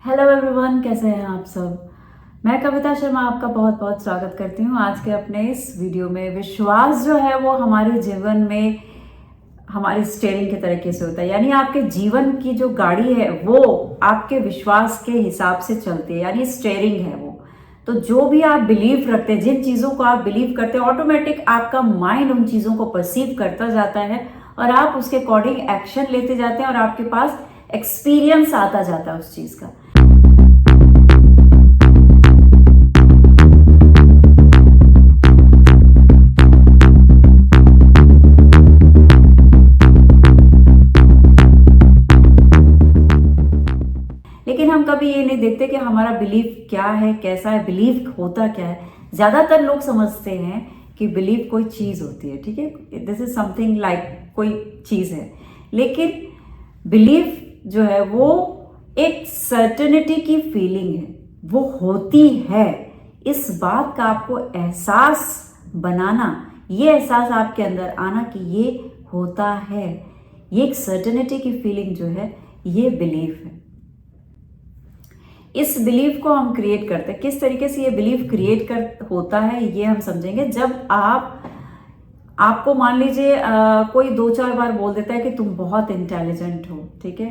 Hello everyone, कैसे हैं आप सब। मैं कविता शर्मा आपका बहुत बहुत स्वागत करती हूँ आज के अपने इस वीडियो में। विश्वास जो है वो हमारे जीवन में हमारी स्टीयरिंग के तरीके से होता है, यानी आपके जीवन की जो गाड़ी है वो आपके विश्वास के हिसाब से चलती है, यानी स्टीयरिंग है वो। तो जो भी आप बिलीव रखते हैं, जिन चीज़ों को आप बिलीव करते हैं, ऑटोमेटिक आपका माइंड उन चीज़ों को परसीव करता जाता है और आप उसके अकॉर्डिंग एक्शन लेते जाते हैं और आपके पास एक्सपीरियंस आता जाता है उस चीज़ का। लेकिन हम कभी ये नहीं देखते कि हमारा बिलीफ क्या है, कैसा है, बिलीफ होता क्या है। ज़्यादातर लोग समझते हैं कि बिलीफ कोई चीज़ होती है, ठीक है, दिस इज समथिंग लाइक कोई चीज़ है। लेकिन बिलीफ जो है वो एक सर्टेनिटी की फीलिंग है, वो होती है। इस बात का आपको एहसास बनाना, ये एहसास आपके अंदर आना कि ये होता है, ये एक सर्टेनिटी की फीलिंग जो है, ये बिलीफ है। इस बिलीफ को हम क्रिएट करते हैं। किस तरीके से ये बिलीफ क्रिएट कर होता है ये हम समझेंगे जब आपको मान लीजिए कोई 2-4 बार बोल देता है कि तुम बहुत इंटेलिजेंट हो, ठीक है,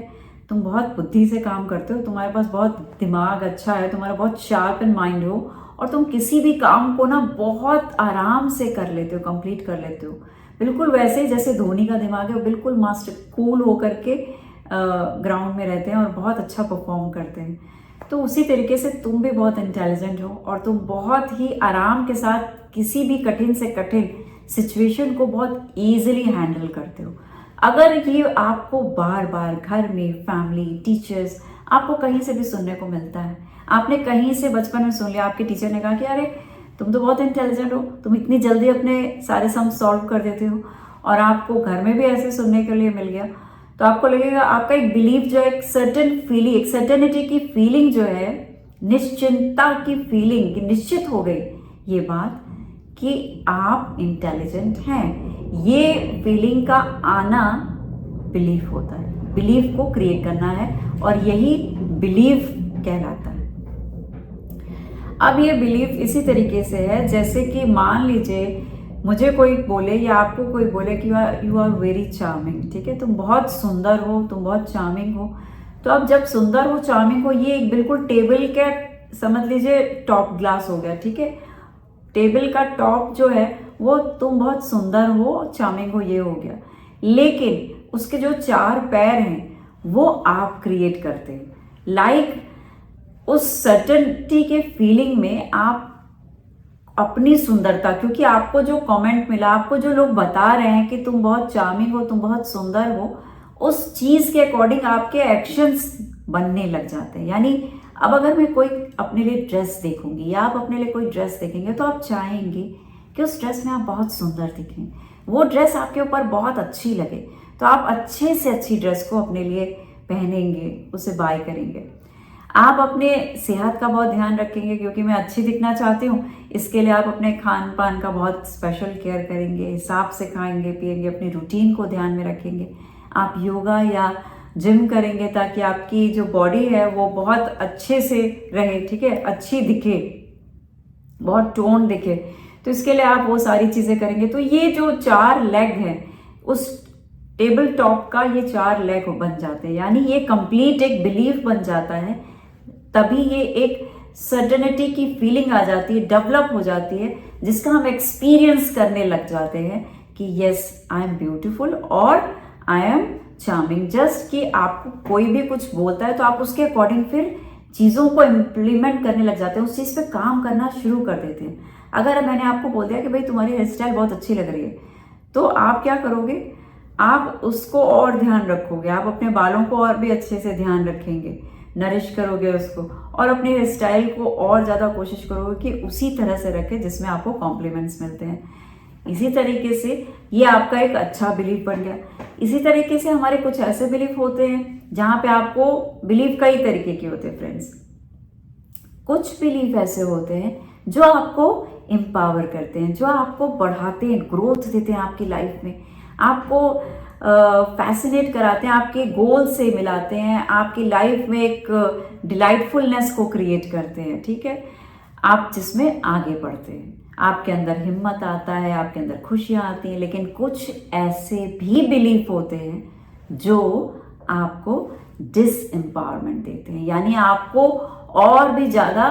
तुम बहुत बुद्धि से काम करते हो, तुम्हारे पास बहुत दिमाग अच्छा है, तुम्हारा बहुत शार्प एंड माइंड हो और तुम किसी भी काम को ना बहुत आराम से कर लेते हो, कंप्लीट कर लेते हो। बिल्कुल वैसे ही जैसे धोनी का दिमाग है, वो बिल्कुल मास्टर कूल होकर के ग्राउंड में रहते हैं और बहुत अच्छा परफॉर्म करते हैं। तो उसी तरीके से तुम भी बहुत इंटेलिजेंट हो और तुम बहुत ही आराम के साथ किसी भी कठिन से कठिन सिचुएशन को बहुत इजीली हैंडल करते हो। अगर ये आपको बार बार घर में, फैमिली, टीचर्स, आपको कहीं से भी सुनने को मिलता है, आपने कहीं से बचपन में सुन लिया, आपके टीचर ने कहा कि अरे तुम तो बहुत इंटेलिजेंट हो, तुम इतनी जल्दी अपने सारे सम सॉल्व कर देते हो, और आपको घर में भी ऐसे सुनने के लिए मिल गया, तो आपको लगेगा आपका एक बिलीफ जो है, एक सर्टेन फीलिंग, एक सर्टेनिटी की फीलिंग जो है, निश्चिंतता की फीलिंग, कि निश्चित हो गई ये बात कि आप इंटेलिजेंट हैं। ये फीलिंग का आना बिलीफ होता है, बिलीफ को क्रिएट करना है और यही बिलीफ कहलाता है। अब ये बिलीफ इसी तरीके से है जैसे कि मान लीजिए मुझे कोई बोले या आपको कोई बोले कि यू आर वेरी चार्मिंग, ठीक है, तुम बहुत सुंदर हो, तुम बहुत चार्मिंग हो। तो अब जब सुंदर हो, चार्मिंग हो, ये एक बिल्कुल टेबल का समझ लीजिए टॉप ग्लास हो गया, ठीक है, टेबल का टॉप जो है वो तुम बहुत सुंदर हो, चार्मिंग हो, ये हो गया। लेकिन उसके जो 4 पैर हैं वो आप क्रिएट करते हैं। लाइक उस सर्टेनिटी के फीलिंग में आप अपनी सुंदरता, क्योंकि आपको जो कमेंट मिला, आपको जो लोग बता रहे हैं कि तुम बहुत चार्मिंग हो, तुम बहुत सुंदर हो, उस चीज के अकॉर्डिंग आपके एक्शंस बनने लग जाते हैं। यानी अब अगर मैं कोई अपने लिए ड्रेस देखूंगी या आप अपने लिए कोई ड्रेस देखेंगे तो आप चाहेंगे कि उस ड्रेस में आप बहुत सुंदर दिखें, वो ड्रेस आपके ऊपर बहुत अच्छी लगे, तो आप अच्छे से अच्छी ड्रेस को अपने लिए पहनेंगे, उसे बाय करेंगे। आप अपने सेहत का बहुत ध्यान रखेंगे, क्योंकि मैं अच्छी दिखना चाहती हूँ, इसके लिए आप अपने खान पान का बहुत स्पेशल केयर करेंगे, हिसाब से खाएंगे पिएंगे, अपनी रूटीन को ध्यान में रखेंगे। आप योगा या जिम करेंगे ताकि आपकी जो बॉडी है वो बहुत अच्छे से रहे, ठीक है, अच्छी दिखे, बहुत टोन दिखे। तो इसके लिए आप वो सारी चीज़ें करेंगे। तो ये जो 4 लेग हैं उस टेबल टॉप का, ये 4 लेग बन जाते हैं, यानी ये कंप्लीट एक बिलीफ बन जाता है। तभी ये एक सर्टेनिटी की फीलिंग आ जाती है, डेवलप हो जाती है, जिसका हम एक्सपीरियंस करने लग जाते हैं कि यस आई एम ब्यूटीफुल और आई एम चार्मिंग। जस्ट कि आपको कोई भी कुछ बोलता है तो आप उसके अकॉर्डिंग फिर चीज़ों को इम्प्लीमेंट करने लग जाते हैं, उस चीज़ पे काम करना शुरू कर देते हैं। अगर मैंने आपको बोल दिया कि भाई तुम्हारी हेयर स्टाइल बहुत अच्छी लग रही है, तो आप क्या करोगे, आप उसको और ध्यान रखोगे, आप अपने बालों को और भी अच्छे से ध्यान रखेंगे, नरिश करोगे उसको, और अपने हेयर स्टाइल को और ज़्यादा कोशिश करोगे कि उसी तरह से रखें जिसमें आपको कॉम्प्लीमेंट्स मिलते हैं। इसी तरीके से ये आपका एक अच्छा बिलीफ बन गया। इसी तरीके से हमारे कुछ ऐसे बिलीफ होते हैं जहाँ पे आपको बिलीफ कई तरीके के होते हैं फ्रेंड्स। कुछ बिलीफ ऐसे होते हैं जो आपको एम्पावर करते हैं, जो आपको बढ़ाते हैं, ग्रोथ देते हैं आपकी लाइफ में, आपको फैसिनेट कराते हैं, आपके गोल से मिलाते हैं, आपकी लाइफ में एक डिलाइटफुलनेस को क्रिएट करते हैं, ठीक है, आप जिसमें आगे बढ़ते हैं, आपके अंदर हिम्मत आता है, आपके अंदर खुशियाँ आती हैं। लेकिन कुछ ऐसे भी बिलीफ होते हैं जो आपको डिसएम्पावरमेंट देते हैं, यानी आपको और भी ज़्यादा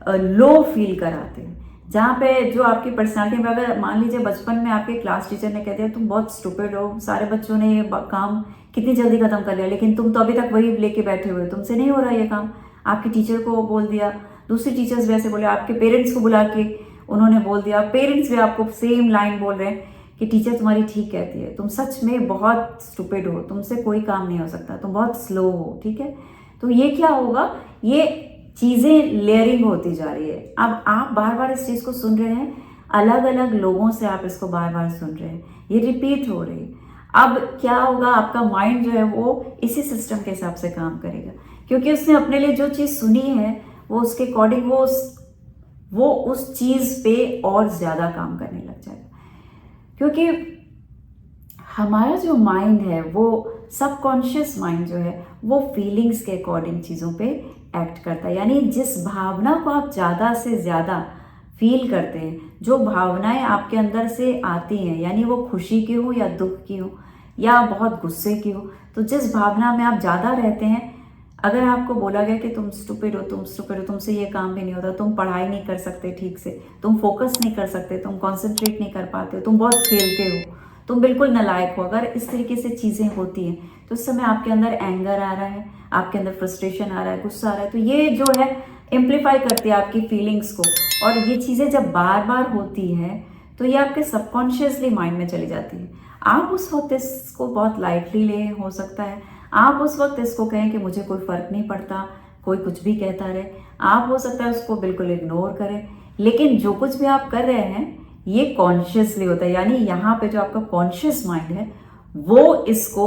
लो फील कराते हैं। जहाँ पे जो आपकी पर्सनालिटी में, अगर मान लीजिए बचपन में आपके क्लास टीचर ने कह दिया तुम बहुत स्टूपिड हो, सारे बच्चों ने ये काम कितनी जल्दी खत्म कर लिया, लेकिन तुम तो अभी तक वही लेके बैठे हुए, तुमसे नहीं हो रहा ये काम, आपकी टीचर को बोल दिया, दूसरी टीचर्स वैसे बोले, आपके पेरेंट्स को बुला के उन्होंने बोल दिया, पेरेंट्स भी आपको सेम लाइन बोल रहे हैं कि टीचर तुम्हारी ठीक कहती है, तुम सच में बहुत स्टूपिड हो, तुमसे कोई काम नहीं हो सकता, तुम बहुत स्लो हो, ठीक है। तो ये क्या होगा, ये चीज़ें लेयरिंग होती जा रही है। अब आप बार बार इस चीज़ को सुन रहे हैं, अलग अलग लोगों से आप इसको बार बार सुन रहे हैं, ये रिपीट हो रही है। अब क्या होगा, आपका माइंड जो है वो इसी सिस्टम के हिसाब से काम करेगा, क्योंकि उसने अपने लिए जो चीज़ सुनी है वो उसके अकॉर्डिंग वो उस चीज़ पे और ज़्यादा काम करने लग जाएगा। क्योंकि हमारा जो माइंड है, वो सबकॉन्शियस माइंड जो है, वो फीलिंग्स के अकॉर्डिंग चीज़ों पे एक्ट करता है। यानी जिस भावना को आप ज़्यादा से ज़्यादा फील करते हैं, जो भावनाएं आपके अंदर से आती हैं, यानी वो खुशी की हो या दुख की हो या बहुत गुस्से की हो, तो जिस भावना में आप ज़्यादा रहते हैं, अगर आपको बोला गया कि तुम स्टूपिड हो, तुमसे ये काम भी नहीं होता, तुम पढ़ाई नहीं कर सकते ठीक से, तुम फोकस नहीं कर सकते, तुम कॉन्सेंट्रेट नहीं कर पाते हो, तुम बहुत खेलते हो, तुम बिल्कुल नालायक हो, अगर इस तरीके से चीज़ें होती हैं तो उस समय आपके अंदर एंगर आ रहा है, आपके अंदर फ्रस्ट्रेशन आ रहा है, गुस्सा आ रहा है, तो ये जो है एम्पलीफाई करती है आपकी फीलिंग्स को। और ये चीज़ें जब बार बार होती हैं तो ये आपके सबकॉन्शियसली माइंड में चली जाती है। आप उस वक्त इसको बहुत लाइटली लें, हो सकता है आप उस वक्त इसको कहें कि मुझे कोई फ़र्क नहीं पड़ता, कोई कुछ भी कहता रहे, आप हो सकता है उसको बिल्कुल इग्नोर करें। लेकिन जो कुछ भी आप कर रहे हैं ये कॉन्शियसली होता है, यानी यहाँ पे जो आपका कॉन्शियस माइंड है वो इसको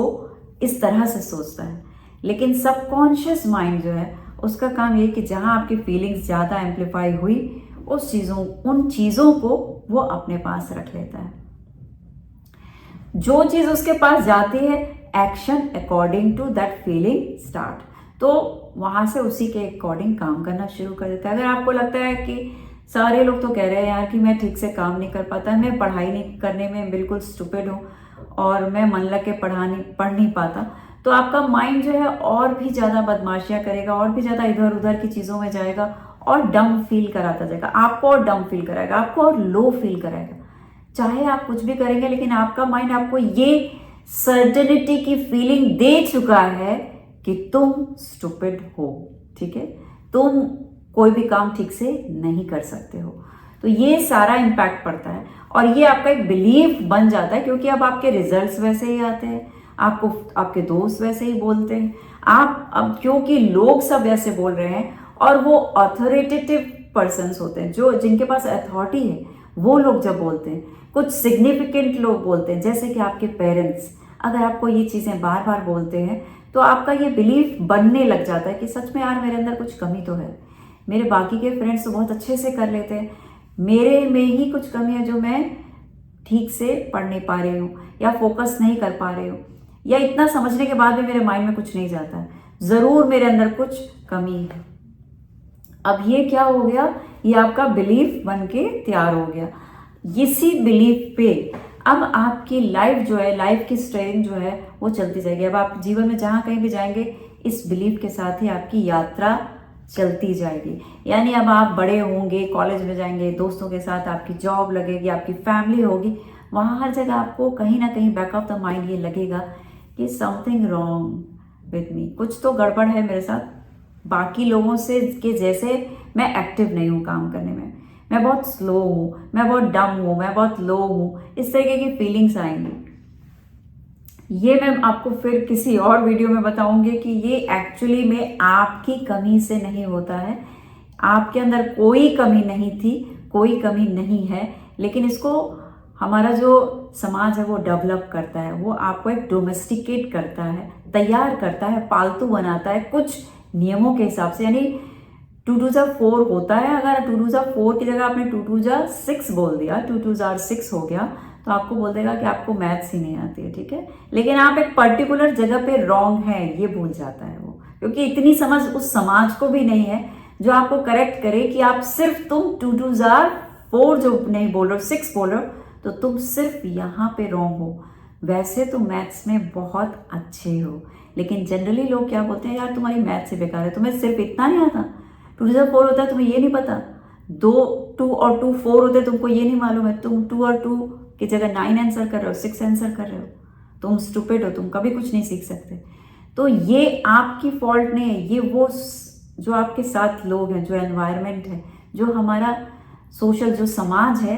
इस तरह से सोचता है। लेकिन सबकॉन्शियस माइंड जो है उसका काम ये कि जहाँ आपकी फीलिंग्स ज़्यादा एम्पलीफाई हुई, उन चीज़ों को वो अपने पास रख लेता है। जो चीज़ उसके पास जाती है, action according to that feeling start, तो वहाँ से उसी के अकॉर्डिंग काम करना शुरू कर देता है। अगर आपको लगता है कि सारे लोग तो कह रहे हैं यार कि मैं ठीक से काम नहीं कर पाता, मैं पढ़ाई नहीं करने में बिल्कुल स्टूपिड हूँ और मैं मन लग के पढ़ नहीं पाता, तो आपका माइंड जो है और भी ज़्यादा बदमाशियाँ करेगा, और भी ज़्यादा इधर उधर की चीज़ों में जाएगा और डम फील कराता जाएगा, आपको और डम फील कराएगा, आपको और लो फील कराएगा। चाहे आप कुछ भी करेंगे, लेकिन आपका माइंड आपको ये सर्टेनिटी की फीलिंग दे चुका है कि तुम स्टूपिड हो, ठीक है, तुम कोई भी काम ठीक से नहीं कर सकते हो। तो ये सारा इम्पैक्ट पड़ता है और ये आपका एक बिलीफ बन जाता है, क्योंकि अब आपके रिजल्ट्स वैसे ही आते हैं, आपको आपके दोस्त वैसे ही बोलते हैं, आप अब क्योंकि लोग सब ऐसे बोल रहे हैं और वो अथॉरिटेटिव पर्सन्स होते हैं, जो जिनके पास अथॉरिटी है, वो लोग जब बोलते हैं, कुछ सिग्निफिकेंट लोग बोलते हैं, जैसे कि आपके पेरेंट्स, अगर आपको ये चीज़ें बार बार बोलते हैं तो आपका ये बिलीफ बनने लग जाता है कि सच में यार मेरे अंदर कुछ कमी तो है, मेरे बाकी के फ्रेंड्स तो बहुत अच्छे से कर लेते हैं, मेरे में ही कुछ कमी है जो मैं ठीक से पढ़ नहीं पा रही हूँ या फोकस नहीं कर पा रही हूँ, या इतना समझने के बाद भी मेरे माइंड में कुछ नहीं जाता है, ज़रूर मेरे अंदर कुछ कमी है। अब ये क्या हो गया, ये आपका बिलीफ बन के तैयार हो गया। इसी बिलीफ पे अब आपकी लाइफ जो है, लाइफ की स्टेयरिंग जो है वो चलती जाएगी। अब आप जीवन में जहाँ कहीं भी जाएंगे, इस बिलीफ के साथ ही आपकी यात्रा चलती जाएगी। यानी अब आप बड़े होंगे, कॉलेज में जाएंगे, दोस्तों के साथ आपकी जॉब लगेगी, आपकी फैमिली होगी, वहाँ हर जगह आपको कहीं ना कहीं बैक ऑफ द माइंड ये लगेगा कि समथिंग रॉन्ग विद मी, कुछ तो गड़बड़ है मेरे साथ, बाकी लोगों से के जैसे मैं एक्टिव नहीं हूँ काम करने में, मैं बहुत स्लो हूँ, मैं बहुत डम हूँ, मैं बहुत लो हूँ, इस तरीके की फीलिंग्स आएंगी। ये मैं आपको फिर किसी और वीडियो में बताऊंगी कि ये एक्चुअली में आपकी कमी से नहीं होता है, आपके अंदर कोई कमी नहीं थी, कोई कमी नहीं है, लेकिन इसको हमारा जो समाज है वो डेवलप करता है, वो आपको एक डोमेस्टिकेट करता है, तैयार करता है, पालतू बनाता है कुछ नियमों के हिसाब से। यानी 2 2 4 होता है, अगर 2 2 4 की जगह आपने 2 2 6 बोल दिया, 2 2 6 हो गया, तो तो आपको बोल देगा कि आपको मैथ्स ही नहीं आती है, ठीक है। लेकिन आप एक पर्टिकुलर जगह पे रॉन्ग है ये भूल जाता है वो, क्योंकि इतनी समझ उस समाज को भी नहीं है जो आपको करेक्ट करे कि आप सिर्फ तुम 2 2 आर 4 जो नहीं बोल रहे हो 6 बोल रहे हो, तो तुम सिर्फ यहाँ पे रॉन्ग हो। वैसे तो मैथ्स में बहुत अच्छे हो, लेकिन जनरली लोग क्या बोलते हैं, यार तुम्हारी मैथ्स से बेकार है, तुम्हें सिर्फ इतना नहीं आता, 2 2 4 होता है तुम्हें ये नहीं पता, 2 2 और 2 4 होते तुमको ये नहीं मालूम है, तुम 2 और 2 की जगह 9 आंसर कर रहे हो, 6 आंसर कर रहे हो, तुम स्टूपिड हो, तुम कभी कुछ नहीं सीख सकते। तो ये आपकी फॉल्ट नहीं है, ये वो जो आपके साथ लोग हैं, जो एनवायरनमेंट है, जो हमारा सोशल जो समाज है,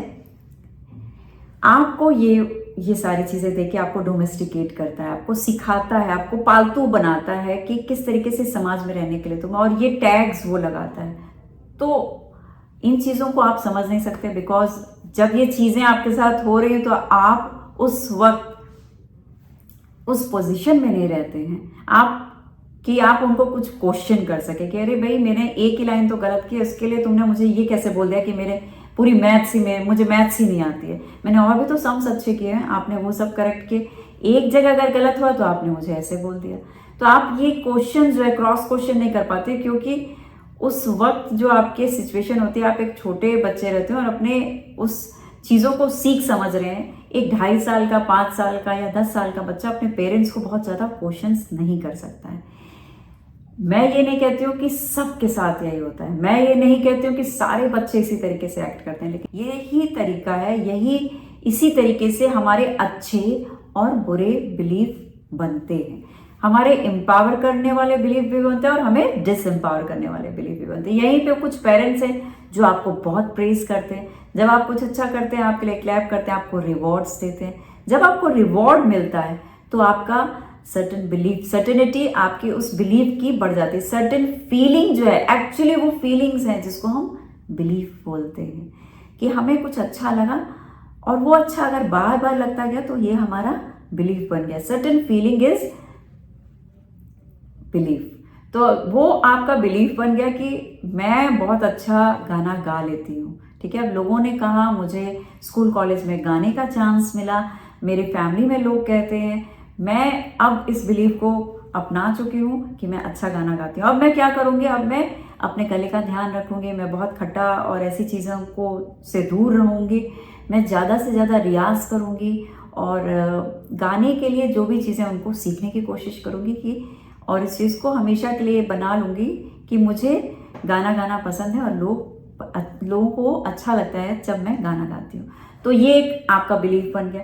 आपको ये सारी चीज़ें देके आपको डोमेस्टिकेट करता है, आपको सिखाता है, आपको पालतू बनाता है कि किस तरीके से समाज में रहने के लिए तुम, और ये टैग्स वो लगाता है। तो इन चीज़ों को आप समझ नहीं सकते, बिकॉज जब ये चीज़ें आपके साथ हो रही हैं तो आप उस वक्त उस पोजीशन में नहीं रहते हैं आप उनको कुछ क्वेश्चन कर सके कि अरे भाई मैंने एक ही लाइन तो गलत की, उसके लिए तुमने मुझे ये कैसे बोल दिया कि मेरे पूरी मुझे मैथ्स ही नहीं आती है, मैंने और भी तो सम्स अच्छे किए हैं, आपने वो सब करेक्ट किए, एक जगह अगर गलत हुआ तो आपने मुझे ऐसे बोल दिया। तो आप ये क्वेश्चन जो है क्रॉस क्वेश्चन नहीं कर पाते, क्योंकि उस वक्त जो आपके सिचुएशन होती है, आप एक छोटे बच्चे रहते हो और अपने उस चीज़ों को सीख समझ रहे हैं। एक 2.5 साल का, 5 साल का या 10 साल का बच्चा अपने पेरेंट्स को बहुत ज़्यादा क्वेश्चंस नहीं कर सकता है। मैं ये नहीं कहती हूँ कि सबके साथ यही होता है, मैं ये नहीं कहती हूँ कि सारे बच्चे इसी तरीके से एक्ट करते हैं, लेकिन यही तरीका है, इसी तरीके से हमारे अच्छे और बुरे बिलीफ बनते हैं, हमारे एम्पावर करने वाले बिलीफ भी बनते हैं और हमें डिसएम्पावर करने वाले बिलीफ भी बनते हैं। यहीं पे कुछ पेरेंट्स हैं जो आपको बहुत प्रेज करते हैं, जब आप कुछ अच्छा करते हैं आपके लिए क्लैप करते हैं, आपको रिवॉर्ड्स देते हैं। जब आपको रिवॉर्ड मिलता है तो आपका सर्टेन बिलीफ, सर्टेनिटी आपकी उस बिलीफ की बढ़ जाती है। सर्टेन फीलिंग जो है, एक्चुअली वो फीलिंग्स हैं जिसको हम बिलीफ बोलते हैं, कि हमें कुछ अच्छा लगा और वो अच्छा अगर बार बार लगता गया तो ये हमारा बिलीफ बन गया। Certain feeling is belief. तो वो आपका बिलीफ बन गया कि मैं बहुत अच्छा गाना गा लेती हूँ, ठीक है। अब लोगों ने कहा, मुझे स्कूल कॉलेज में गाने का चांस मिला, मेरे फैमिली में लोग कहते हैं, मैं अब इस बिलीफ को अपना चुकी हूँ कि मैं अच्छा गाना गाती हूँ। अब मैं क्या करूँगी, अब मैं अपने गले का ध्यान रखूँगी, मैं बहुत खट्टा और ऐसी चीज़ों को से दूर रहूँगी, मैं ज़्यादा से ज़्यादा रियाज करूँगी और गाने के लिए जो भी चीज़ें उनको सीखने की कोशिश करूँगी कि, और इस चीज़ को हमेशा के लिए बना लूँगी कि मुझे गाना गाना पसंद है और लोगों को अच्छा लगता है जब मैं गाना गाती हूँ। तो ये एक आपका बिलीफ बन गया।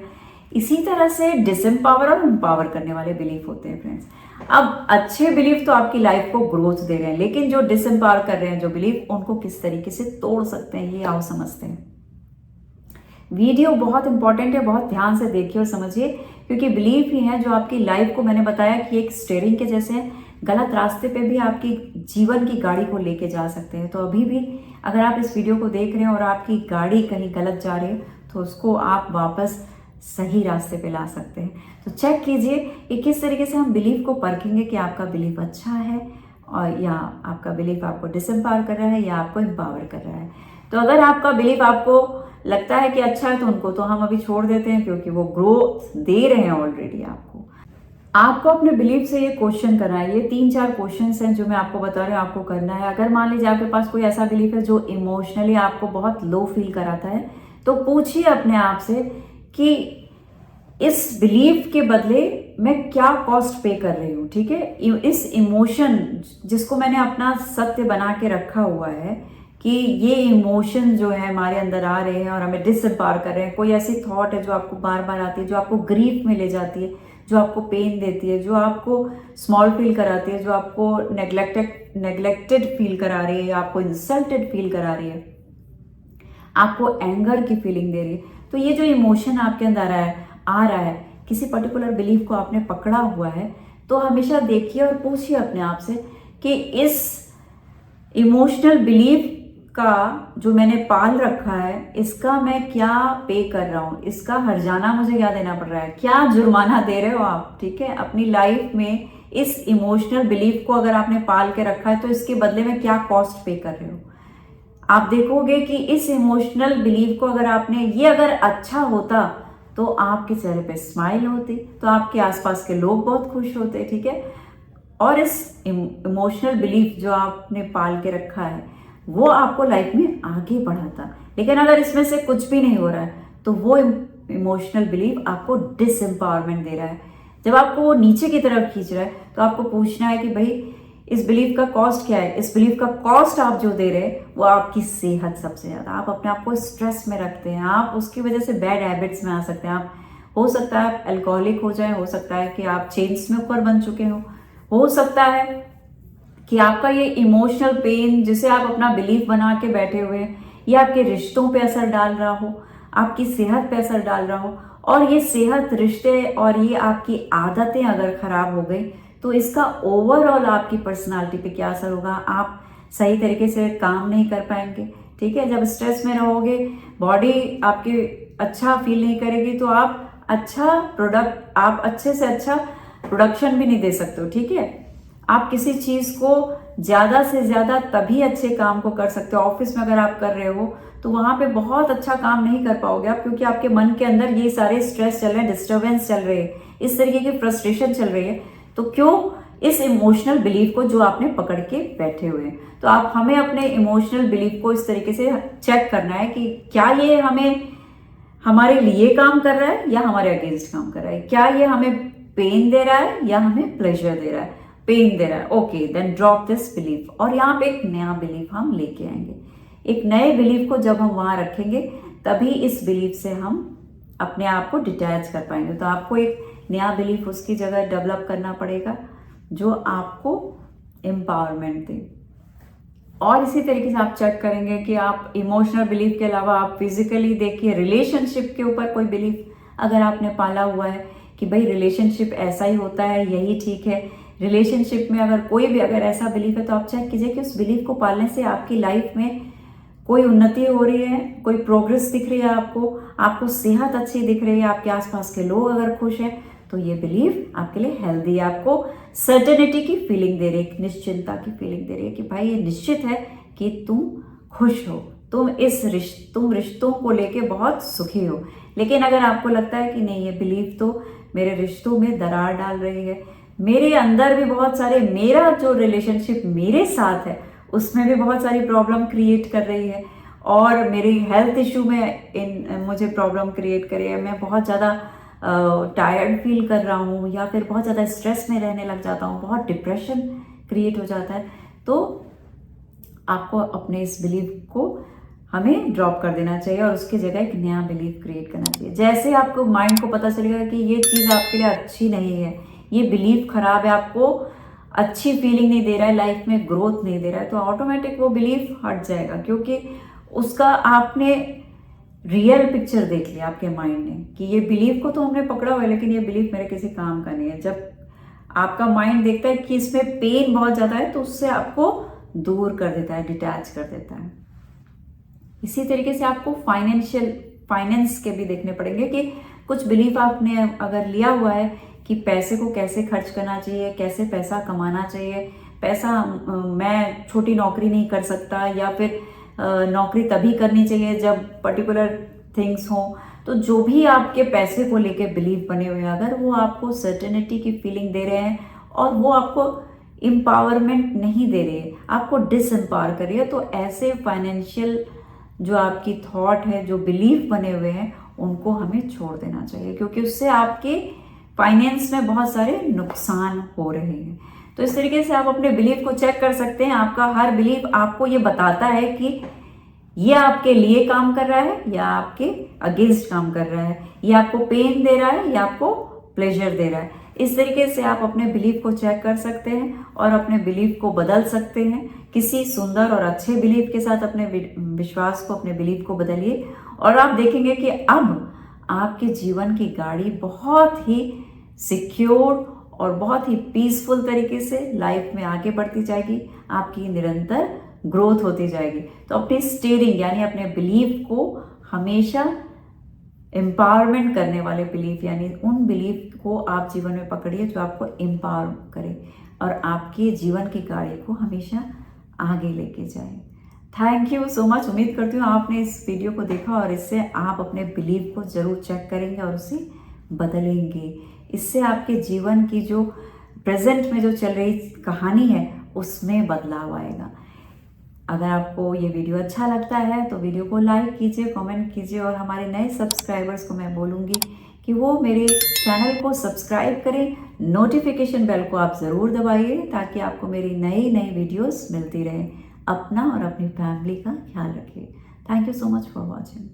इसी तरह से डिसएम्पावर और एम्पावर करने वाले बिलीफ होते हैं फ्रेंड्स। अब अच्छे बिलीफ तो आपकी लाइफ को ग्रोथ दे रहे हैं, लेकिन जो डिसएम्पावर कर रहे हैं जो बिलीफ, उनको किस तरीके से तोड़ सकते हैं ये आओ समझते हैं। वीडियो बहुत इंपॉर्टेंट है, बहुत ध्यान से देखिए और समझिए, क्योंकि बिलीफ ही है जो आपकी लाइफ को, मैंने बताया कि एक स्टीयरिंग के जैसे हैं, गलत रास्ते पे भी आपकी जीवन की गाड़ी को लेके जा सकते हैं। तो अभी भी अगर आप इस वीडियो को देख रहे हैं और आपकी गाड़ी कहीं गलत जा रही है तो उसको आप वापस सही रास्ते पे ला सकते हैं। तो चेक कीजिए कि किस तरीके से हम बिलीफ को परखेंगे कि आपका बिलीफ अच्छा है और या आपका बिलीफ आपको डिसएम्पावर कर रहा है या आपको एम्पावर कर रहा है। तो अगर आपका बिलीफ आपको लगता है कि अच्छा है तो उनको तो हम अभी छोड़ देते हैं, क्योंकि वो ग्रोथ दे रहे हैं ऑलरेडी आपको अपने बिलीफ से ये क्वेश्चन करना है। ये 3-4 क्वेश्चंस हैं जो मैं आपको बता रही हूँ, आपको करना है। अगर मान लीजिए आपके पास कोई ऐसा बिलीफ है जो इमोशनली आपको बहुत लो फील कराता है, तो पूछिए अपने आप से कि इस बिलीफ के बदले मैं क्या कॉस्ट पे कर रही हूँ, ठीक है। इस इमोशन जिसको मैंने अपना सत्य बना के रखा हुआ है कि ये इमोशन जो है हमारे अंदर आ रहे हैं और हमें डिसएम्पावर कर रहे हैं, कोई ऐसी थॉट है जो आपको बार बार आती है, जो आपको ग्रीफ में ले जाती है, जो आपको पेन देती है, जो आपको स्मॉल फील कराती है, जो आपको नेग्लेक्टेड फील करा रही है, आपको इंसल्टेड फील करा रही है, आपको एंगर की फीलिंग दे रही है। तो ये जो इमोशन आपके अंदर आ रहा है, किसी पर्टिकुलर बिलीफ को आपने पकड़ा हुआ है, तो हमेशा देखिए और पूछिए अपने आप से कि इस इमोशनल बिलीफ का जो मैंने पाल रखा है, इसका मैं क्या पे कर रहा हूँ, इसका हर्जाना मुझे क्या देना पड़ रहा है, क्या जुर्माना दे रहे हो आप, ठीक है। अपनी लाइफ में इस इमोशनल बिलीफ को अगर आपने पाल के रखा है तो इसके बदले में क्या कॉस्ट पे कर रहे हो। आप देखोगे कि इस इमोशनल बिलीफ को अगर आपने, ये अगर अच्छा होता तो आपके चेहरे पे स्माइल होती, तो आपके आसपास के लोग बहुत खुश होते, ठीक है। और इस इमोशनल बिलीफ जो आपने पाल के रखा है वो आपको लाइफ में आगे बढ़ाता। लेकिन अगर इसमें से कुछ भी नहीं हो रहा है तो वो इमोशनल बिलीफ आपको डिसएम्पावरमेंट दे रहा है। जब आपको वो नीचे की तरफ खींच रहा है तो आपको पूछना है कि भाई इस बिलीफ का कॉस्ट क्या है। इस बिलीफ का कॉस्ट आप जो दे रहे हैं वो आपकी सेहत सबसे ज़्यादा। आप अपने आप को स्ट्रेस में रखते हैं, आप उसकी वजह से बैड हैबिट्स में आ सकते हैं। आप हो सकता है आप अल्कोहलिक हो जाए, हो सकता है कि आप चेन स्मोकर बन चुके हो सकता है कि आपका ये इमोशनल पेन जिसे आप अपना बिलीफ बना के बैठे हुए हैं ये आपके रिश्तों पे असर डाल रहा हो, आपकी सेहत पे असर डाल रहा हो। और ये सेहत, रिश्ते और ये आपकी आदतें अगर खराब हो गई तो इसका ओवरऑल आपकी पर्सनालिटी पे क्या असर होगा। आप सही तरीके से काम नहीं कर पाएंगे, ठीक है। जब स्ट्रेस में रहोगे, बॉडी आपकी अच्छा फील नहीं करेगी तो आप अच्छे से अच्छा प्रोडक्शन भी नहीं दे सकते हो, ठीक है। आप किसी चीज को ज्यादा से ज्यादा तभी अच्छे काम को कर सकते हो। ऑफिस में अगर आप कर रहे हो तो वहां पे बहुत अच्छा काम नहीं कर पाओगे आप, क्योंकि आपके मन के अंदर ये सारे स्ट्रेस चल रहे हैं, डिस्टर्बेंस चल रहे हैं, इस तरीके की फ्रस्ट्रेशन चल रही है। तो क्यों इस इमोशनल बिलीफ को जो आपने पकड़ के बैठे हुए हैं। तो आप हमें अपने इमोशनल बिलीफ को इस तरीके से चेक करना है कि क्या ये हमारे लिए काम कर रहा है या हमारे अगेंस्ट काम कर रहा है। क्या ये हमें पेन दे रहा है या हमें प्लेजर दे रहा है। पेन दे रहा है, okay, then drop this belief. और यहाँ पे एक नया बिलीफ हम लेके आएंगे। एक नए बिलीफ को जब हम वहां रखेंगे तभी इस बिलीफ से हम अपने आप को डिटैच कर पाएंगे। तो आपको एक नया बिलीफ उसकी जगह डेवलप करना पड़ेगा जो आपको एम्पावरमेंट दे। और इसी तरीके से आप चेक करेंगे कि आप इमोशनल बिलीफ के अलावा आप फिजिकली देखिए, रिलेशनशिप के ऊपर कोई बिलीफ अगर आपने पाला हुआ है कि भाई रिलेशनशिप ऐसा ही होता है, यही ठीक है। रिलेशनशिप में अगर कोई भी अगर ऐसा बिलीफ है तो आप चेक कीजिए कि उस बिलीफ को पालने से आपकी लाइफ में कोई उन्नति हो रही है, कोई प्रोग्रेस दिख रही है, आपको सेहत अच्छी दिख रही है, आपके आसपास के लोग अगर खुश हैं तो ये बिलीफ आपके लिए हेल्दी है। आपको सर्टेनिटी की फीलिंग दे रही है, निश्चिंतता की फीलिंग दे रही है कि भाई ये निश्चित है कि तुम खुश हो, तुम रिश्तों को लेके बहुत सुखी हो। लेकिन अगर आपको लगता है कि नहीं, ये बिलीफ तो मेरे रिश्तों में दरार डाल रही है, मेरे अंदर भी बहुत सारे, मेरा जो रिलेशनशिप मेरे साथ है उसमें भी बहुत सारी प्रॉब्लम क्रिएट कर रही है, और मेरी हेल्थ इशू में मुझे प्रॉब्लम क्रिएट कर रही है, मैं बहुत ज़्यादा टायर्ड फील कर रहा हूँ या फिर बहुत ज़्यादा स्ट्रेस में रहने लग जाता हूँ, बहुत डिप्रेशन क्रिएट हो जाता है, तो आपको अपने इस बिलीफ को हमें ड्रॉप कर देना चाहिए और उसकी जगह एक नया बिलीफ क्रिएट करना चाहिए। जैसे आपको माइंड को पता चलेगा कि ये चीज़ आपके लिए अच्छी नहीं है, ये बिलीफ खराब है, आपको अच्छी फीलिंग नहीं दे रहा है, लाइफ में ग्रोथ नहीं दे रहा है, तो ऑटोमेटिक वो बिलीफ हट जाएगा, क्योंकि उसका आपने रियल पिक्चर देख लिया आपके माइंड ने कि ये बिलीफ को तो हमने पकड़ा हुआ है लेकिन ये बिलीफ मेरे किसी काम का नहीं है। जब आपका माइंड देखता है कि इसमें पेन बहुत ज़्यादा है तो उससे आपको दूर कर देता है, डिटैच कर देता है। इसी तरीके से आपको फाइनेंस के भी देखने पड़ेंगे कि कुछ बिलीफ आपने अगर लिया हुआ है कि पैसे को कैसे खर्च करना चाहिए, कैसे पैसा कमाना चाहिए, मैं छोटी नौकरी नहीं कर सकता, या फिर नौकरी तभी करनी चाहिए जब पर्टिकुलर थिंग्स हो। तो जो भी आपके पैसे को लेके बिलीव बने हुए हैं, अगर वो आपको सर्टेनिटी की फीलिंग दे रहे हैं और वो आपको एम्पावरमेंट नहीं दे रहे, आपको डिसएम्पावर कर रही है, तो ऐसे फाइनेंशियल जो आपकी थॉट है, जो बिलीफ बने हुए हैं, उनको हमें छोड़ देना चाहिए, क्योंकि उससे आपके फाइनेंस में बहुत सारे नुकसान हो रहे हैं। तो इस तरीके से आप अपने बिलीफ को चेक कर सकते हैं। आपका हर बिलीफ आपको ये बताता है कि ये आपके लिए काम कर रहा है या आपके अगेंस्ट काम कर रहा है, ये आपको पेन दे रहा है या आपको प्लेजर दे रहा है। इस तरीके से आप अपने बिलीफ को चेक कर सकते हैं और अपने बिलीफ को बदल सकते हैं। किसी सुंदर और अच्छे बिलीफ के साथ अपने विश्वास को, अपने बिलीफ को बदलिए और आप देखेंगे कि अब आपके जीवन की गाड़ी बहुत ही सिक्योर और बहुत ही पीसफुल तरीके से लाइफ में आगे बढ़ती जाएगी, आपकी निरंतर ग्रोथ होती जाएगी। तो अपनी स्टीयरिंग यानी अपने बिलीफ को हमेशा एम्पावरमेंट करने वाले बिलीफ, यानी उन बिलीफ को आप जीवन में पकड़िए जो आपको एम्पावर करे और आपके जीवन की गाड़ी को हमेशा आगे लेके जाए। Thank you so much. उम्मीद करती हूँ आपने इस वीडियो को देखा और इससे आप अपने बिलीव को ज़रूर चेक करेंगे और उसे बदलेंगे। इससे आपके जीवन की जो प्रेजेंट में जो चल रही कहानी है उसमें बदलाव आएगा। अगर आपको ये वीडियो अच्छा लगता है तो वीडियो को लाइक कीजिए, कमेंट कीजिए और हमारे नए सब्सक्राइबर्स को मैं बोलूँगी कि वो मेरे चैनल को सब्सक्राइब करें। नोटिफिकेशन बेल को आप ज़रूर दबाइए ताकि आपको मेरी नई नई वीडियोस मिलती रहे। अपना और अपनी फैमिली का ख्याल रखिए। Thank you so much for watching.